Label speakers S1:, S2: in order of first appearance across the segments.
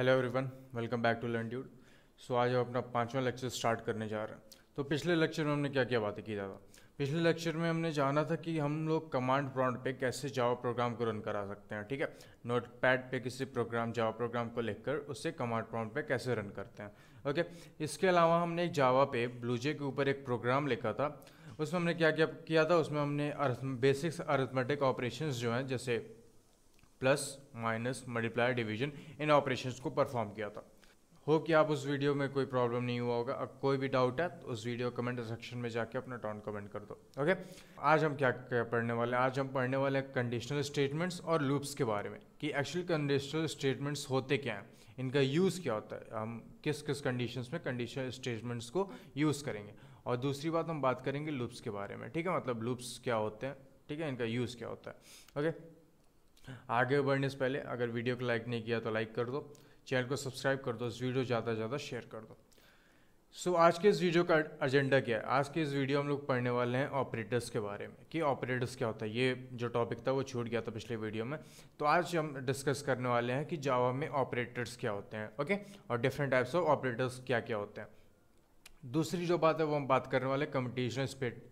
S1: Hello everyone, welcome back to Learntude. So आज हम अपना 5वां लेक्चर स्टार्ट करने जा रहे हैं। तो पिछले लेक्चर में हमने क्या क्या बातें की था। पिछले लेक्चर में हमने जाना था कि हम लोग कमांड प्रॉम्प्ट पे कैसे जावा प्रोग्राम को रन करा सकते हैं। ठीक है, नोटपैड पे किसी प्रोग्राम जावा प्रोग्राम को लिखकर उससे कमांड प्रॉम्प्ट पे कैसे रन करते हैं। ओके, इसके अलावा हमने एक जावा पे ब्लूजे के ऊपर एक प्रोग्राम लिखा था। उसमें हमने क्या क्या किया था, उसमें हमने बेसिक्स अरिथमेटिक ऑपरेशंस जो हैं, जैसे प्लस माइनस मल्टीप्लाई डिवीजन, इन ऑपरेशंस को परफॉर्म किया था। होप कि आप उस वीडियो में कोई प्रॉब्लम नहीं हुआ होगा। अब कोई भी डाउट है तो उस वीडियो कमेंट सेक्शन में जाके अपना डाउन कमेंट कर दो। ओके, आज हम क्या क्या पढ़ने वाले हैं। आज हम पढ़ने वाले हैं कंडीशनल स्टेटमेंट्स और लूप्स के बारे में, कि एक्चुअली कंडीशनल स्टेटमेंट्स होते क्या हैं, इनका यूज़ क्या होता है, हम किस किस कंडीशंस में कंडीशनल स्टेटमेंट्स को यूज़ करेंगे। और दूसरी बात हम बात करेंगे लूप्स के बारे में। ठीक है, मतलब लूप्स क्या होते हैं, ठीक है, इनका यूज़ क्या होता है। ओके, आगे बढ़ने से पहले अगर वीडियो को लाइक नहीं किया तो लाइक कर दो, चैनल को सब्सक्राइब कर दो, इस वीडियो ज़्यादा से ज़्यादा शेयर कर दो। सो आज के इस वीडियो का एजेंडा क्या है। आज के इस वीडियो हम लोग पढ़ने वाले हैं ऑपरेटर्स के बारे में, कि ऑपरेटर्स क्या होता है। ये जो टॉपिक था वो छूट गया था पिछले वीडियो में, तो आज हम डिस्कस करने वाले हैं कि जावा में ऑपरेटर्स क्या होते हैं। ओके, और डिफरेंट टाइप्स ऑफ ऑपरेटर्स क्या क्या होते हैं। दूसरी जो बात है वो हम बात करने वाले कंडीशनल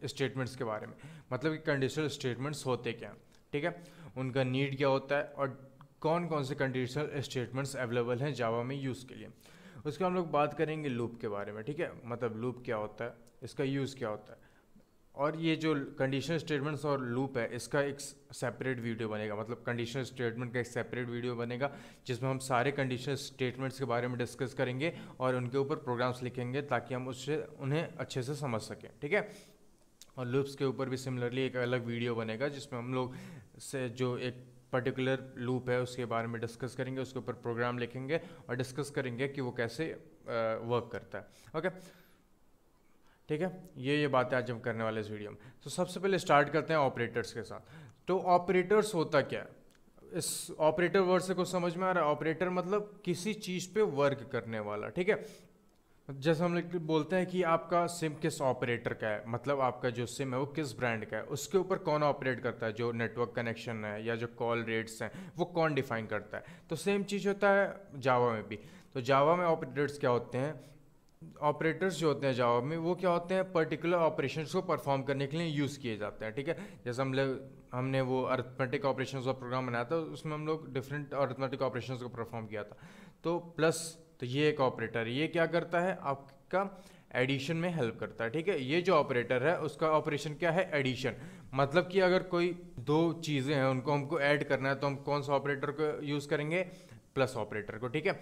S1: स्टेटमेंट्स के बारे में, मतलब कि कंडीशनल स्टेटमेंट्स होते क्या हैं। ठीक है, उनका नीड क्या होता है और कौन कौन से कंडीशनल स्टेटमेंट्स अवेलेबल हैं जावा में यूज़ के लिए। उसके हम लोग बात करेंगे लूप के बारे में। ठीक है, मतलब लूप क्या होता है, इसका यूज़ क्या होता है, और ये जो कंडीशनल स्टेटमेंट्स और लूप है इसका एक सेपरेट वीडियो बनेगा। मतलब कंडीशनल स्टेटमेंट का एक सेपरेट वीडियो बनेगा जिसमें हम सारे कंडीशनल स्टेटमेंट्स के बारे में डिस्कस करेंगे और उनके ऊपर प्रोग्राम्स लिखेंगे ताकि हम उससे उन्हें अच्छे से समझ सकें। ठीक है, और लूप्स के ऊपर भी सिमिलरली एक अलग वीडियो बनेगा जिसमें हम लोग से जो एक पर्टिकुलर लूप है उसके बारे में डिस्कस करेंगे, उसके ऊपर प्रोग्राम लिखेंगे और डिस्कस करेंगे कि वो कैसे वर्क करता है। ओके, ठीक है, ये बातें आज हम करने वाले इस वीडियो में। तो सबसे पहले स्टार्ट करते हैं ऑपरेटर्स के साथ। तो ऑपरेटर्स होता क्या है, इस ऑपरेटर वर्ड से कुछ समझ में आ रहा है। ऑपरेटर मतलब किसी चीज़ पे वर्क करने वाला। ठीक है, जैसे हम लोग बोलते हैं कि आपका सिम किस ऑपरेटर का है, मतलब आपका जो सिम है वो किस ब्रांड का है, उसके ऊपर कौन ऑपरेट करता है, जो नेटवर्क कनेक्शन है या जो कॉल रेट्स हैं वो कौन डिफाइन करता है। तो सेम चीज़ होता है जावा में भी। तो जावा में ऑपरेटर्स क्या होते हैं, ऑपरेटर्स जो होते हैं जावा में वो क्या होते हैं, पर्टिकुलर ऑपरेशंस को परफॉर्म करने के लिए यूज़ किए जाते हैं। ठीक है, जैसे हमने वो अरिथमेटिक ऑपरेशंस का प्रोग्राम बनाया था, उसमें हम लोग डिफरेंट अरिथमेटिक ऑपरेशंस को परफॉर्म किया था। तो प्लस, तो ये एक ऑपरेटर है, ये क्या करता है, आपका एडिशन में हेल्प करता है। ठीक है, ये जो ऑपरेटर है उसका ऑपरेशन क्या है, एडिशन। मतलब कि अगर कोई दो चीज़ें हैं उनको हमको ऐड करना है तो हम कौन सा ऑपरेटर को यूज़ करेंगे, प्लस ऑपरेटर को। ठीक है,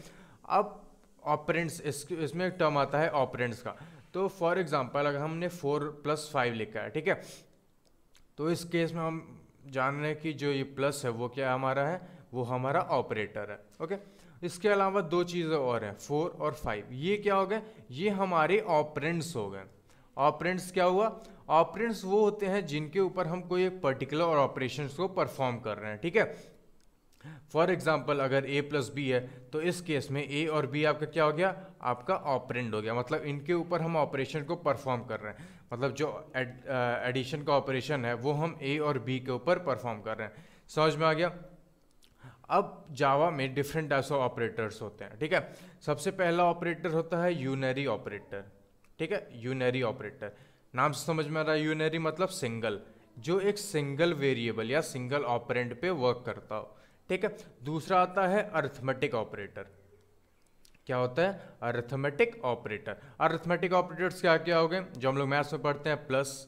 S1: अब ऑपरेंड्स, इसमें एक टर्म आता है ऑपरेंड्स का। तो फॉर एग्जांपल अगर हमने 4 + 5 लिखा है, ठीक है, तो इस केस में हम जान रहे हैं कि जो ये प्लस है वो क्या हमारा है, वो हमारा ऑपरेटर है। ओके, इसके अलावा दो चीज़ें और हैं, 4 और 5। ये क्या हो गए, ये हमारे ऑपरेंड्स हो गए। ऑपरेंड्स क्या हुआ, ऑपरेंड्स वो होते हैं जिनके ऊपर हम कोई एक पर्टिकुलर ऑपरेशन को परफॉर्म कर रहे हैं। ठीक है, फॉर एग्जाम्पल अगर a + b है तो इस केस में a और b आपका क्या हो गया, आपका ऑपरेंड हो गया। मतलब इनके ऊपर हम ऑपरेशन को परफॉर्म कर रहे हैं, मतलब जो एडिशन का ऑपरेशन है वो हम a और b के ऊपर परफॉर्म कर रहे हैं। समझ में आ गया। अब जावा में डिफरेंट टाइप्स ऑफ ऑपरेटर्स होते हैं। ठीक है, सबसे पहला ऑपरेटर होता है यूनरी ऑपरेटर। ठीक है, यूनरी ऑपरेटर नाम से समझ में आ रहा है, यूनरी मतलब सिंगल, जो एक सिंगल वेरिएबल या सिंगल ऑपरेंड पे वर्क करता हो। ठीक है, दूसरा आता है अरिथमेटिक ऑपरेटर। क्या होता है, अरिथमेटिक ऑपरेटर। अरिथमेटिक ऑपरेटर्स क्या क्या हो गए, जो हम लोग मैथ्स में पढ़ते हैं, प्लस,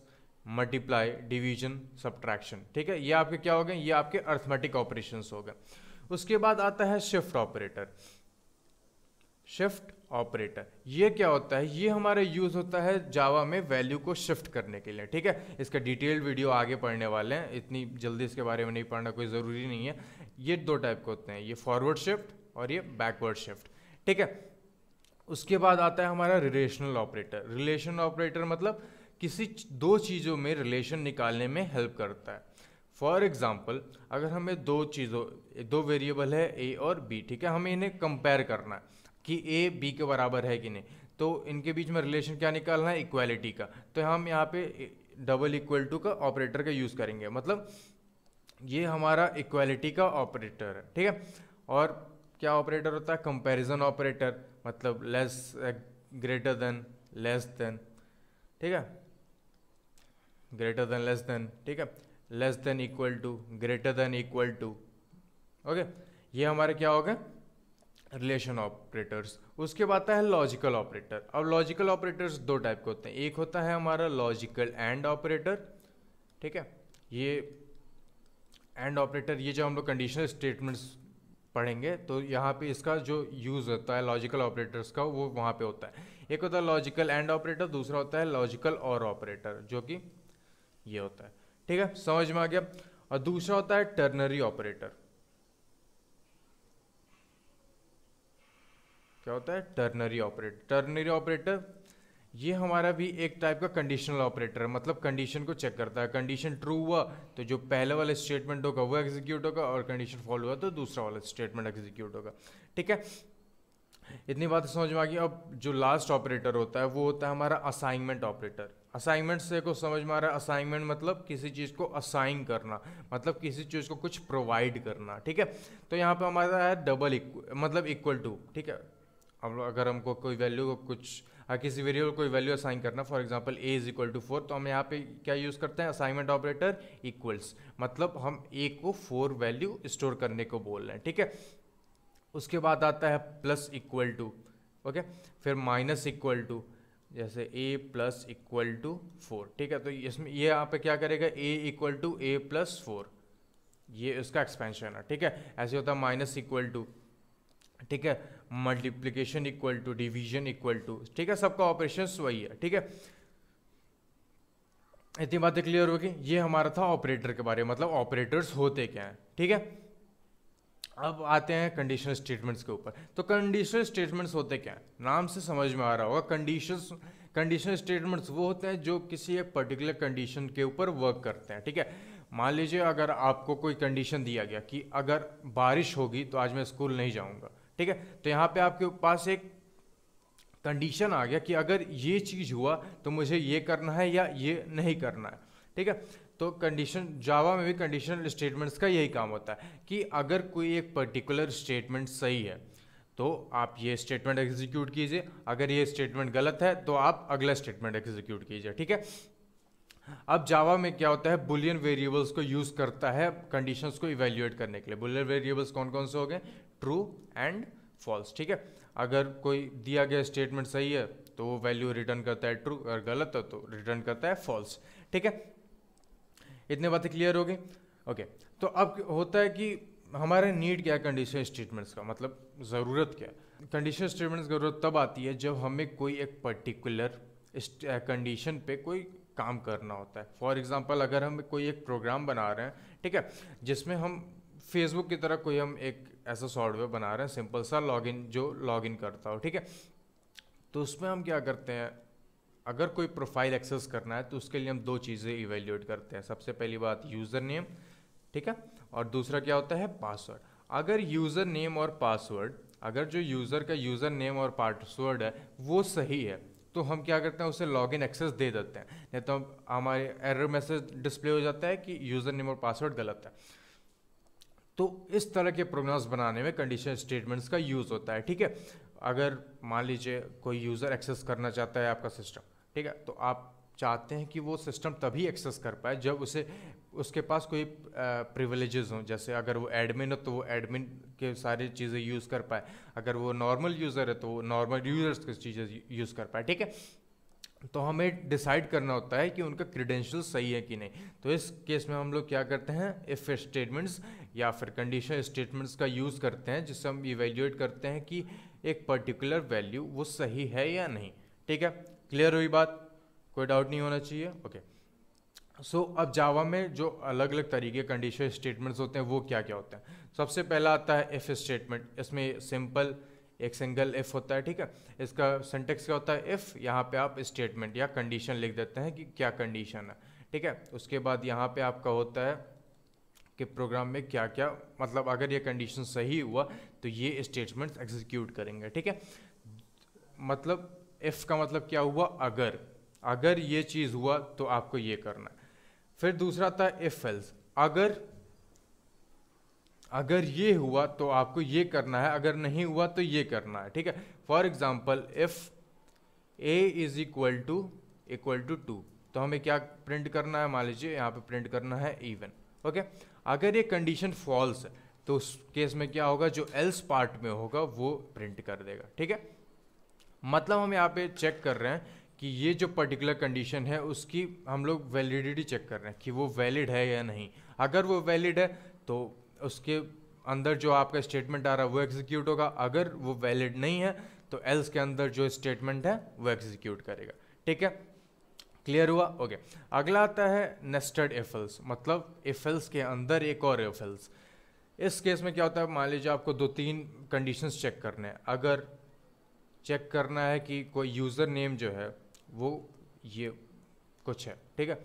S1: मल्टीप्लाई, डिवीजन, सब्ट्रैक्शन। ठीक है, ये आपके क्या हो गए, ये आपके अरिथमेटिक ऑपरेशंस हो गए। उसके बाद आता है शिफ्ट ऑपरेटर। शिफ्ट ऑपरेटर ये क्या होता है, ये हमारा यूज होता है जावा में वैल्यू को शिफ्ट करने के लिए। ठीक है, इसका डिटेल्ड वीडियो आगे पढ़ने वाले हैं, इतनी जल्दी इसके बारे में नहीं पढ़ना कोई ज़रूरी नहीं है। ये दो टाइप के होते हैं, ये फॉरवर्ड शिफ्ट और ये बैकवर्ड शिफ्ट। ठीक है, उसके बाद आता है हमारा रिलेशनल ऑपरेटर। रिलेशनल ऑपरेटर मतलब किसी दो चीज़ों में रिलेशन निकालने में हेल्प करता है। फॉर एग्जाम्पल अगर हमें दो वेरिएबल है a और b, ठीक है, हमें इन्हें कंपेयर करना है कि a b के बराबर है कि नहीं, तो इनके बीच में रिलेशन क्या निकालना है, इक्वालिटी का। तो हम यहाँ पे डबल इक्वल टू का ऑपरेटर का यूज़ करेंगे, मतलब ये हमारा इक्वालिटी का ऑपरेटर है। ठीक है, और क्या ऑपरेटर होता है? कंपैरिजन ऑपरेटर, मतलब less, greater than, less than, ठीक है, ग्रेटर देन, लेस देन, ठीक है, less than equal to, greater than equal to, okay, ये हमारे क्या हो गए? Relation operators. उसके बाद आता है लॉजिकल ऑपरेटर। अब लॉजिकल ऑपरेटर्स दो टाइप के होते हैं, एक होता है हमारा लॉजिकल एंड ऑपरेटर, ठीक है, ये एंड ऑपरेटर, ये जो हम लोग कंडीशनल स्टेटमेंट्स पढ़ेंगे तो यहाँ पे इसका जो यूज़ होता है लॉजिकल ऑपरेटर्स का वो वहाँ पे होता है। एक होता है लॉजिकल एंड ऑपरेटर, दूसरा होता है लॉजिकल और ऑपरेटर, जो कि ये होता है, ठीक है, समझ में आ गया। और दूसरा होता है टर्नरी ऑपरेटर। क्या होता है? Ternary operator. टर्नरी ऑपरेटर ये हमारा भी एक टाइप का कंडीशनल ऑपरेटर है, मतलब कंडीशन को चेक करता है। कंडीशन ट्रू हुआ तो जो पहले वाला स्टेटमेंट होगा वो एग्जीक्यूट होगा, और कंडीशन फॉल्स हुआ तो दूसरा वाला स्टेटमेंट एग्जीक्यूट होगा, ठीक है। इतनी बात समझ में आ गई। अब जो लास्ट ऑपरेटर होता है वो होता है हमारा असाइनमेंट ऑपरेटर। असाइनमेंट से को समझ में आ रहा है? असाइनमेंट मतलब किसी चीज़ को असाइन करना, मतलब किसी चीज़ को कुछ प्रोवाइड करना, ठीक है। तो यहाँ पे हमारा है डबल मतलब इक्वल टू, ठीक है। अब अगर हमको कोई वैल्यू को कुछ किसी वेरिएबल को कोई वैल्यू असाइन करना, for example a is equal to 4, तो हम यहाँ पे क्या यूज़ करते हैं? असाइनमेंट ऑपरेटर इक्वल्स, मतलब हम a को 4 वैल्यू स्टोर करने को बोल रहे हैं, ठीक है। उसके बाद आता है प्लस इक्वल टू, ओके, फिर माइनस इक्वल टू, जैसे a प्लस इक्वल टू 4, ठीक है। तो इसमें ये यहाँ पे क्या करेगा? a equal to a plus 4, ये इसका एक्सपेंशन है, ठीक है। ऐसे होता है माइनस इक्वल टू, ठीक है, multiplication equal to, division equal to, ठीक है, सबका ऑपरेशन वही है, ठीक है। इतनी बातें क्लियर होगी। ये हमारा था ऑपरेटर के बारे में, मतलब ऑपरेटर्स होते क्या हैं, ठीक है। अब आते हैं कंडीशनल स्टेटमेंट्स के ऊपर। तो कंडीशनल स्टेटमेंट्स होते क्या हैं? नाम से समझ में आ रहा होगा। कंडीशनल स्टेटमेंट्स वो होते हैं जो किसी एक पर्टिकुलर कंडीशन के ऊपर वर्क करते हैं, ठीक है। मान लीजिए अगर आपको कोई कंडीशन दिया गया कि अगर बारिश होगी तो आज मैं स्कूल नहीं जाऊंगा, ठीक है। तो यहाँ पे आपके पास एक कंडीशन आ गया कि अगर ये चीज़ हुआ तो मुझे ये करना है या ये नहीं करना है, ठीक है। तो कंडीशन, जावा में भी कंडीशनल स्टेटमेंट्स का यही काम होता है कि अगर कोई एक पर्टिकुलर स्टेटमेंट सही है तो आप ये स्टेटमेंट एग्जीक्यूट कीजिए, अगर ये स्टेटमेंट गलत है तो आप अगला स्टेटमेंट एग्जीक्यूट कीजिए, ठीक है। अब जावा में क्या होता है? बुलियन वेरिएबल्स को यूज करता है कंडीशंस को इवेल्युएट करने के लिए। बुलियन वेरिएबल्स कौन कौन से हो गए? ट्रू एंड फॉल्स, ठीक है। अगर कोई दिया गया स्टेटमेंट सही है तो वो वैल्यू रिटर्न करता है ट्रू, अगर गलत है तो रिटर्न करता है फॉल्स, ठीक है। इतनी बातें क्लियर हो गई? ओके। तो अब होता है कि हमारा नीड क्या है कंडीशनल स्टेटमेंट्स का, मतलब ज़रूरत क्या है? कंडीशनल स्टेटमेंट्स की ज़रूरत तब आती है जब हमें कोई एक पर्टिकुलर कंडीशन पे कोई काम करना होता है। फॉर एग्जांपल अगर हम कोई एक प्रोग्राम बना रहे हैं, ठीक है, जिसमें हम फेसबुक की तरह कोई हम एक ऐसा सॉफ्टवेयर बना रहे हैं, सिंपल सा लॉगिन, जो लॉगिन करता हो, ठीक है। तो उसमें हम क्या करते हैं? अगर कोई प्रोफाइल एक्सेस करना है तो उसके लिए हम दो चीज़ें इवेल्युएट करते हैं। सबसे पहली बात यूज़र नेम, ठीक है, और दूसरा क्या होता है? पासवर्ड। अगर यूज़र नेम और पासवर्ड, अगर जो यूज़र का यूज़र नेम और पासवर्ड है वो सही है तो हम क्या करते हैं? उसे लॉगिन एक्सेस दे देते हैं, नहीं तो हमारे एरर मैसेज डिस्प्ले हो जाता है कि यूज़र नेम और पासवर्ड गलत है। तो इस तरह के प्रोग्राम्स बनाने में कंडीशनल स्टेटमेंट्स का यूज़ होता है, ठीक है। अगर मान लीजिए कोई यूज़र एक्सेस करना चाहता है आपका सिस्टम, ठीक है, तो आप चाहते हैं कि वो सिस्टम तभी एक्सेस कर पाए जब उसके पास कोई प्रिविलेजेस हों। जैसे अगर वो एडमिन हो तो वो एडमिन के सारी चीज़ें यूज़ कर पाए, अगर वो नॉर्मल यूज़र है तो वो नॉर्मल यूज़र्स की चीज़ें यूज़ कर पाए, ठीक है। तो हमें डिसाइड करना होता है कि उनका क्रीडेंशियल सही है कि नहीं। तो इस केस में हम लोग क्या करते हैं? इफ स्टेटमेंट्स या फिर कंडीशनल स्टेटमेंट्स का यूज़ करते हैं, जिससे हम इवेल्युएट करते हैं कि एक पर्टिकुलर वैल्यू वो सही है या नहीं, ठीक है। क्लियर हुई बात? कोई डाउट नहीं होना चाहिए, ओके। सो अब जावा में जो अलग अलग तरीके कंडीशनल स्टेटमेंट्स होते हैं वो क्या क्या होते हैं? सबसे पहला आता है इफ स्टेटमेंट। इसमें सिंपल एक सिंगल इफ होता है, ठीक है। इसका सिंटेक्स क्या होता है? इफ, यहाँ पे आप स्टेटमेंट या कंडीशन लिख देते हैं कि क्या कंडीशन है, ठीक है। उसके बाद यहाँ पे आपका होता है कि प्रोग्राम में क्या क्या, मतलब अगर ये कंडीशन सही हुआ तो ये स्टेटमेंट्स एग्जीक्यूट करेंगे, ठीक है। मतलब इफ का मतलब क्या हुआ? अगर ये चीज़ हुआ तो आपको ये करना है। फिर दूसरा था इफ एल्स। अगर ये हुआ तो आपको ये करना है, अगर नहीं हुआ तो ये करना है, ठीक है। For example if A is equal to 2, तो हमें क्या प्रिंट करना है, मान लीजिए यहाँ पे प्रिंट करना है इवन, ओके। अगर ये कंडीशन फॉल्स है तो उस केस में क्या होगा, जो एल्स पार्ट में होगा वो प्रिंट कर देगा, ठीक है। मतलब हम यहाँ पे चेक कर रहे हैं कि ये जो पर्टिकुलर कंडीशन है उसकी हम लोग वैलिडिटी चेक कर रहे हैं कि वो वैलिड है या नहीं। अगर वो वैलिड है तो उसके अंदर जो आपका स्टेटमेंट आ रहा है वो एग्जीक्यूट होगा, अगर वो वैलिड नहीं है तो एल्स के अंदर जो स्टेटमेंट है वो एग्जीक्यूट करेगा, ठीक है। क्लियर हुआ? ओके। अगला आता है नेस्टेड इफ एल्स, मतलब इफ एल्स के अंदर एक और इफ एल्स। इस केस में क्या होता है, मान लीजिए आपको 2-3 कंडीशंस चेक करने हैं। अगर चेक करना है कि कोई यूज़र नेम जो है वो ये कुछ है, ठीक है,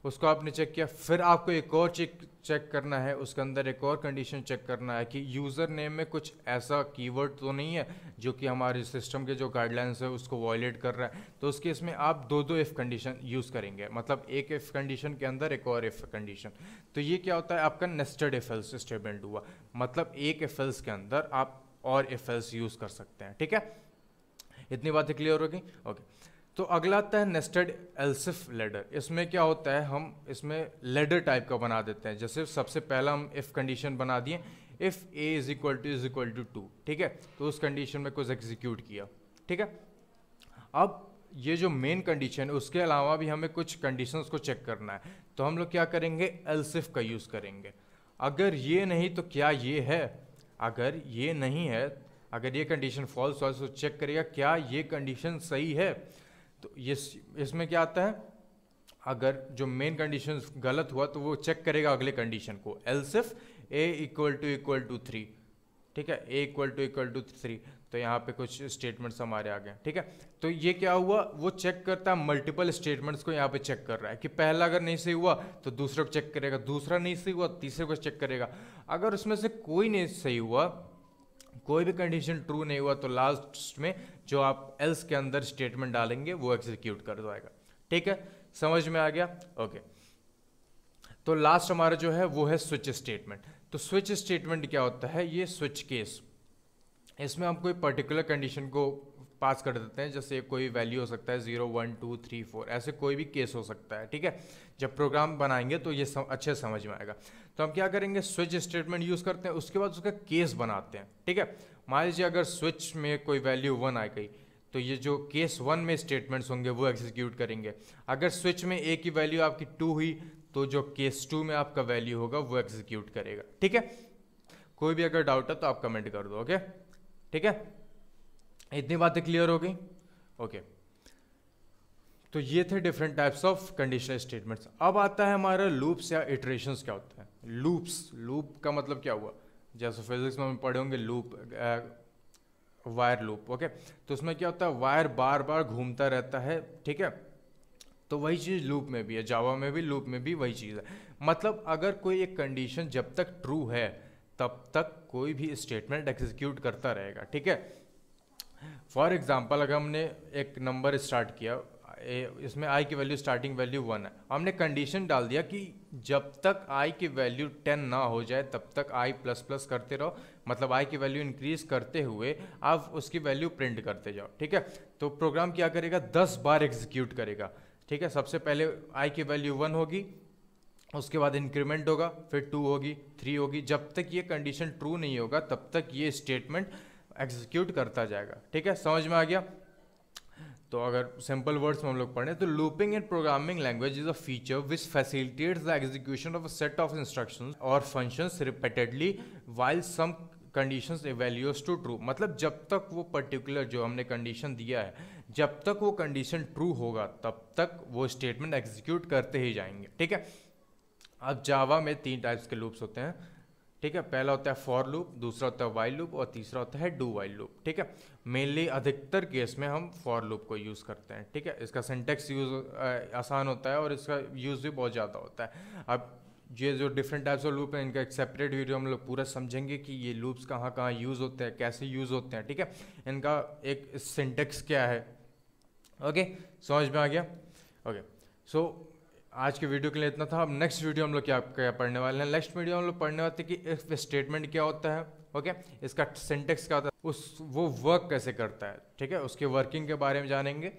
S1: उसको आपने चेक किया, फिर आपको एक और चेक करना है, उसके अंदर एक और कंडीशन चेक करना है कि यूज़र नेम में कुछ ऐसा कीवर्ड तो नहीं है जो कि हमारे सिस्टम के जो गाइडलाइंस है उसको वायलेट कर रहा है। तो उस केस में आप दो इफ़ कंडीशन यूज़ करेंगे, मतलब एक इफ़ कंडीशन के अंदर एक और इफ़ कंडीशन। तो ये क्या होता है, आपका नेस्टेड इफ एल्स स्टेटमेंट हुआ, मतलब एक इफ एल्स के अंदर आप और इफ एल्स यूज़ कर सकते हैं, ठीक है। इतनी बातें क्लियर हो गई? ओके। तो अगला आता है नेस्टेड एल्सिफ लेडर। इसमें क्या होता है, हम इसमें लेडर टाइप का बना देते हैं। जैसे सबसे पहला हम इफ़ कंडीशन बना दिए, if A is equal to 2, ठीक है, तो उस कंडीशन में कुछ एग्जीक्यूट किया, ठीक है। अब ये जो मेन कंडीशन है उसके अलावा भी हमें कुछ कंडीशंस को चेक करना है, तो हम लोग क्या करेंगे, एल्सिफ का यूज़ करेंगे। अगर ये नहीं तो क्या ये है, अगर ये नहीं है, अगर ये कंडीशन फॉल्स हुआ तो चेक करेगा क्या ये कंडीशन सही है। तो ये इसमें क्या आता है, अगर जो मेन कंडीशन गलत हुआ तो वो चेक करेगा अगले कंडीशन को, else if A equal to 3, ठीक है, ए इक्वल टू 3। तो यहाँ पे कुछ स्टेटमेंट्स हमारे आ गए, ठीक है। तो ये क्या हुआ, वो चेक करता है मल्टीपल स्टेटमेंट्स को, यहाँ पे चेक कर रहा है कि पहला अगर नहीं सही हुआ तो दूसरे को चेक करेगा, दूसरा नहीं सही हुआ तीसरे को चेक करेगा। अगर उसमें से कोई नहीं सही हुआ, कोई भी कंडीशन ट्रू नहीं हुआ, तो लास्ट में जो आप एल्स के अंदर स्टेटमेंट डालेंगे वो एग्जीक्यूट कर देगा, ठीक है। समझ में आ गया? ओके। तो लास्ट हमारा जो है वो है स्विच स्टेटमेंट। तो स्विच स्टेटमेंट क्या होता है, ये स्विच केस, इसमें हम कोई पर्टिकुलर कंडीशन को पास कर देते हैं, जैसे कोई वैल्यू हो सकता है 0 1 2 3 4, ऐसे कोई भी केस हो सकता है, ठीक है। जब प्रोग्राम बनाएंगे तो ये अच्छे समझ में आएगा। तो हम क्या करेंगे, स्विच स्टेटमेंट यूज़ करते हैं, उसके बाद उसका केस बनाते हैं, ठीक है। मान लीजिए अगर स्विच में कोई वैल्यू 1 आ गई तो ये जो केस 1 में स्टेटमेंट्स होंगे वो एग्जीक्यूट करेंगे। अगर स्विच में ए की वैल्यू आपकी 2 हुई तो जो केस 2 में आपका वैल्यू होगा वो एग्जीक्यूट करेगा, ठीक है। कोई भी अगर डाउट है तो आप कमेंट कर दो, ओके, ठीक है। इतनी बातें क्लियर हो गई? ओके। तो ये थे different types of conditional statements. अब आता है हमारा लूप्स या इटरेशंस। क्या होता है लूप्स? लूप का मतलब क्या हुआ, जैसे फिजिक्स में हम पढ़े होंगे लूप, वायर लूप, ओके। तो उसमें क्या होता है, वायर बार बार घूमता रहता है, ठीक है। तो वही चीज़ लूप में भी है, जावा में भी, लूप में भी वही चीज़ है। मतलब अगर कोई एक कंडीशन जब तक ट्रू है तब तक कोई भी स्टेटमेंट एग्जीक्यूट करता रहेगा, ठीक है। फॉर एग्जाम्पल अगर हमने एक नंबर स्टार्ट किया, इसमें i की वैल्यू स्टार्टिंग वैल्यू 1 है, हमने कंडीशन डाल दिया कि जब तक i की वैल्यू 10 ना हो जाए तब तक i प्लस प्लस करते रहो, मतलब i की वैल्यू इंक्रीज करते हुए आप उसकी वैल्यू प्रिंट करते जाओ, ठीक है। तो प्रोग्राम क्या करेगा, 10 बार एग्जीक्यूट करेगा, ठीक है। सबसे पहले i की वैल्यू 1 होगी, उसके बाद इंक्रीमेंट होगा, फिर 2 होगी, 3 होगी, जब तक ये कंडीशन ट्रू नहीं होगा तब तक ये स्टेटमेंट एग्जीक्यूट करता जाएगा, ठीक है। समझ में आ गया? तो अगर सिंपल वर्ड्स में हम लोग पढ़ें तो looping in programming language is a feature which facilitates the execution of a set of instructions और functions repeatedly while some conditions evaluates to true. मतलब जब तक वो पर्टिकुलर जो हमने कंडीशन दिया है, जब तक वो कंडीशन ट्रू होगा तब तक वो स्टेटमेंट एग्जीक्यूट करते ही जाएंगे, ठीक है। अब जावा में 3 टाइप्स के लूप्स होते हैं, ठीक है। पहला होता है फॉर लूप, दूसरा होता है वाइल लूप और तीसरा होता है डू वाइल लूप, ठीक है। मेनली अधिकतर केस में हम फॉर लूप को यूज़ करते हैं, ठीक है। इसका सिंटेक्स यूज़ आसान होता है और इसका यूज़ भी बहुत ज़्यादा होता है। अब ये जो डिफरेंट टाइप्स ऑफ लूप है इनका एक सेपरेट वीडियो हम लोग पूरा समझेंगे कि ये लूप्स कहाँ कहाँ यूज़ होते हैं, कैसे यूज़ होते हैं, ठीक है। इनका एक सिंटेक्स क्या है, ओके, समझ में आ गया? ओके। सो आज के वीडियो के लिए इतना था। अब नेक्स्ट वीडियो हम लोग क्या क्या पढ़ने वाले हैं। नेक्स्ट वीडियो हम लोग पढ़ने वाले थे कि इफ स्टेटमेंट क्या होता है, ओके, इसका सिंटेक्स क्या होता है, वो वर्क कैसे करता है, ठीक है, उसके वर्किंग के बारे में जानेंगे,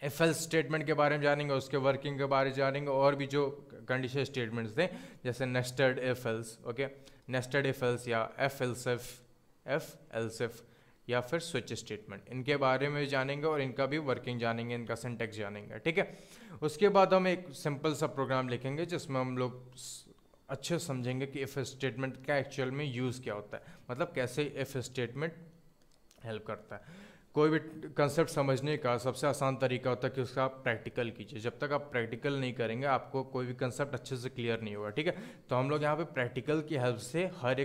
S1: इफ एल्स स्टेटमेंट के बारे में जानेंगे, उसके वर्किंग के बारे में जानेंगे, और भी जो कंडीशन स्टेटमेंट्स थे जैसे nested if else, okay, nested if else या एफ एल्स इफ या फिर स्विच स्टेटमेंट, इनके बारे में जानेंगे और इनका भी वर्किंग जानेंगे, इनका सिंटेक्स जानेंगे, ठीक है। उसके बाद हम एक सिंपल सा प्रोग्राम लिखेंगे जिसमें हम लोग अच्छे समझेंगे कि इफ स्टेटमेंट का एक्चुअल में यूज़ क्या होता है, मतलब कैसे इफ स्टेटमेंट हेल्प करता है। कोई भी कंसेप्ट समझने का सबसे आसान तरीका होता है कि उसका आप प्रैक्टिकल कीजिए। जब तक आप प्रैक्टिकल नहीं करेंगे आपको कोई भी कंसेप्ट अच्छे से क्लियर नहीं होगा, ठीक है। तो हम लोग यहाँ पे प्रैक्टिकल की हेल्प से हर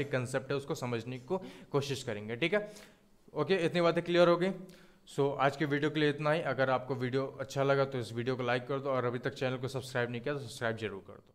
S1: एक कंसेप्ट है उसको समझने की कोशिश करेंगे, ठीक है। ओके, इतनी बातें क्लियर हो गई। सो आज के वीडियो के लिए इतना ही। अगर आपको वीडियो अच्छा लगा तो इस वीडियो को लाइक कर दो, और अभी तक चैनल को सब्सक्राइब नहीं किया तो सब्सक्राइब जरूर कर दो।